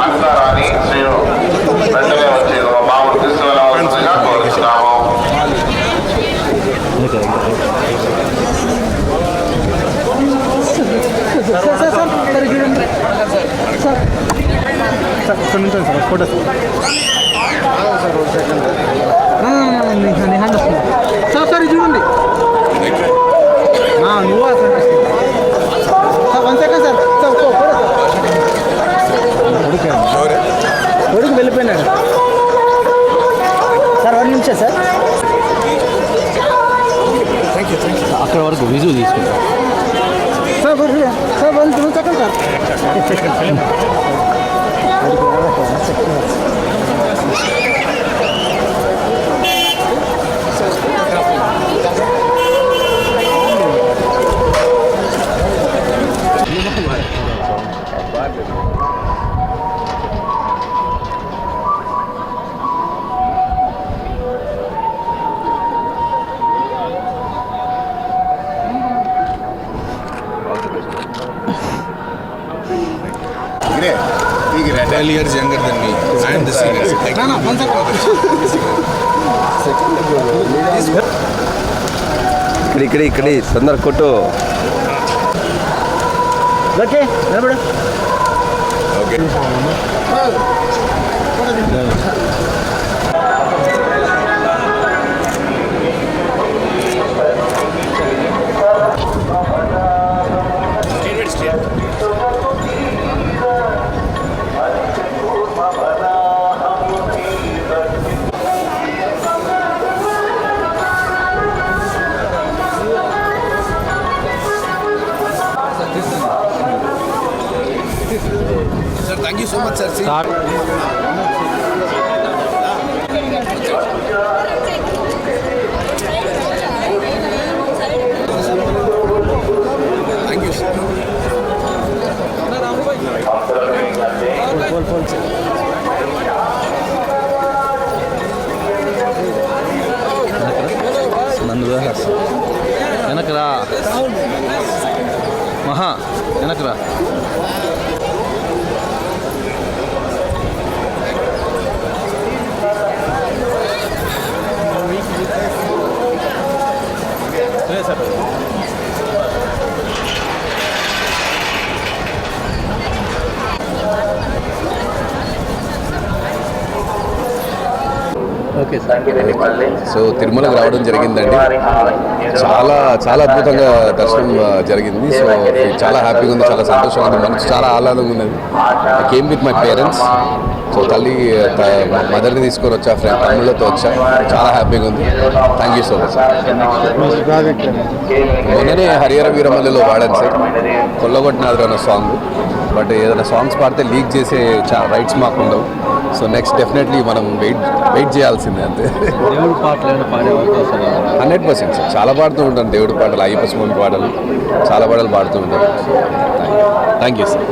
అంతారాని శ్రీను వెంటనే వచ్చి మా బాబు తీసుకురావాల్సిందిగా కోరుతున్నాము. ఫోటో సార్ చూడండి నువ్వు సార్ 1 సెకండ్ సార్ కొడుకు వెళ్ళిపోయినాడు సార్ 1 నిమిషం సార్ అక్కడ వరకు విజువల్ తీసుకుంటాం sir sir 1 second sir You're 12 years younger than me. I am the senior. ఇక్కడి తొందర కొట్టు. ఓకే నిలబడు. Okay Thank you so much, sir. Thank you, sir. వెనకరా మహా వెనకరా ఓకే సార్. సో తిరుమలకు రావడం జరిగిందండి. చాలా చాలా అద్భుతంగా దర్శనం జరిగింది. సో చాలా హ్యాపీగా ఉంది, చాలా సంతోషంగా ఉంది, మనసు చాలా ఆహ్లాదంగా ఉన్నది. I came with my parents. So తల్లి మదర్ని తీసుకొని వచ్చా, ఫ్రెండ్ తమ్ముళ్ళతో వచ్చా, చాలా హ్యాపీగా ఉంది. Thank you so much. మొన్ననే హరిహర వీరమల్లిలో వాడాను సార్, కొల్లగొట్టినారు అన్న సాంగ్. బట్ ఏదైనా సాంగ్స్ పాడితే లీక్ చేసే రైట్స్ మాకు ఉండవు. సో నెక్స్ట్ డెఫినెట్లీ మనం వెయిట్ చేయాల్సిందే అంతే. దేవుడి పాటలు పాడే అవకాశం 100% సార్. చాలా పాడుతూ ఉంటాను దేవుడి పాటలు, అయ్యప్ప స్వామి పాటలు, చాలా పాటలు పాడుతూ ఉంటాను. Thank you sir.